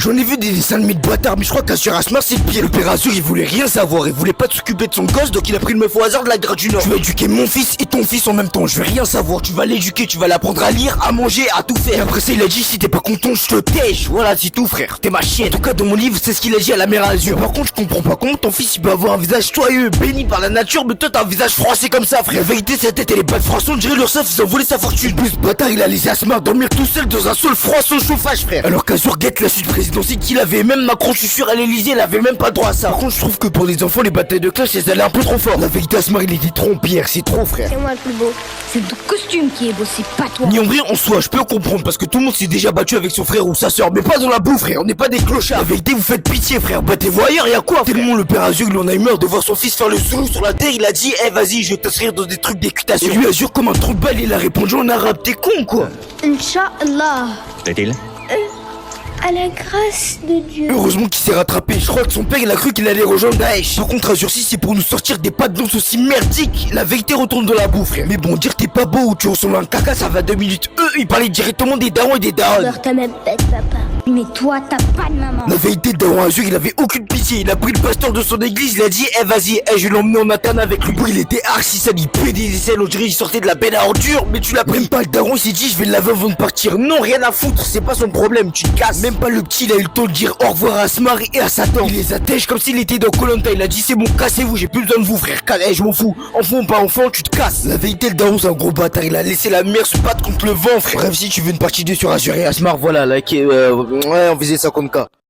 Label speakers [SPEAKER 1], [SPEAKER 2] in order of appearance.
[SPEAKER 1] J'en ai vu des dessins de bâtards, mais je crois qu'Azur Asmar c'est le pire. Le père Azur il voulait rien savoir, il voulait pas s'occuper de son gosse, donc il a pris une meuf au hasard de la Grade du Nord. Tu vas éduquer mon fils et ton fils en même temps, je vais rien savoir, tu vas l'éduquer, tu vas l'apprendre à lire, à manger, à tout faire. Et après ça il a dit si t'es pas content je te tèche, voilà c'est tout frère, t'es ma chienne. En tout cas dans mon livre c'est ce qu'il a dit à la mère Azur. Par contre je comprends pas comment ton fils il peut avoir un visage joyeux, béni par la nature, mais toi t'as un visage froissé comme ça frère. La vérité sa tête elle est pas de froisson, on dirait l'Ursaf ils ont volé sa fortune. En plus bâtard il a laissé Asmar dormir tout seul dans un sol froid sans chauffage frère. Alors qu'Azur guette la suite présidentielle qu'il avait. Même Macron, je suis sûr, à l'Elysée, elle avait même pas droit à ça. Par contre, je trouve que pour les enfants, les batailles de clash, elles allaient un peu trop fort. La vérité, Asmar, il était trop pire, c'est trop, frère.
[SPEAKER 2] C'est moi le plus beau. C'est ton costume qui est beau, c'est pas toi.
[SPEAKER 1] Ni en vrai, en soi, je peux comprendre, parce que tout le monde s'est déjà battu avec son frère ou sa soeur, mais pas dans la boue, frère. On n'est pas des clochards. La vérité, vous faites pitié, frère. Battez-vous ailleurs, y'a quoi, frère. Tellement le père Azur, il en a eu marre de voir son fils faire le zoulou sur la terre, il a dit, vas-y, je vais t'inscrire dans des trucs d'équitation. Et lui, Azur, comme un trou de balle, il a répondu en arabe, t'es con, quoi.
[SPEAKER 2] Inch'Allah.
[SPEAKER 3] Est-il
[SPEAKER 2] À la grâce de Dieu.
[SPEAKER 1] Heureusement qu'il s'est rattrapé, je crois que son père il a cru qu'il allait rejoindre Daesh. Par contre Azur si c'est pour nous sortir des pattes d'once aussi merdiques, la vérité retourne dans la boue frère. Mais bon dire t'es pas beau ou tu ressembles à un caca ça va 2 minutes. Eux ils parlaient directement des darons et des darons.
[SPEAKER 2] Alors t'as même pas de papa. Mais toi t'as pas de maman.
[SPEAKER 1] La vérité daron Azur il avait aucune pitié, il a pris le pasteur de son église, il a dit vas-y, je vais l'emmener en interne avec lui. Bon, il était archi sale, il pédait des aisselles, on dirait il sortait de la benne à ordures, mais tu l'as pris. Même pas le daron il s'est dit je vais le laver avant de partir. Non rien à foutre, c'est pas son problème, tu te casses. Même pas le petit il a eu le temps de dire au revoir à Asmar et à Satan. Il les attèche comme s'il était dans Koh-Lanta. Il a dit c'est bon cassez-vous, j'ai plus besoin de vous frère. Je m'en fous, enfant ou pas enfant tu te casses. La vérité le daron c'est un gros bâtard, il a laissé la mer se battre contre le vent frère. Bref si tu veux une partie 2 sur Azur et Asmar voilà like ouais on faisait 50K.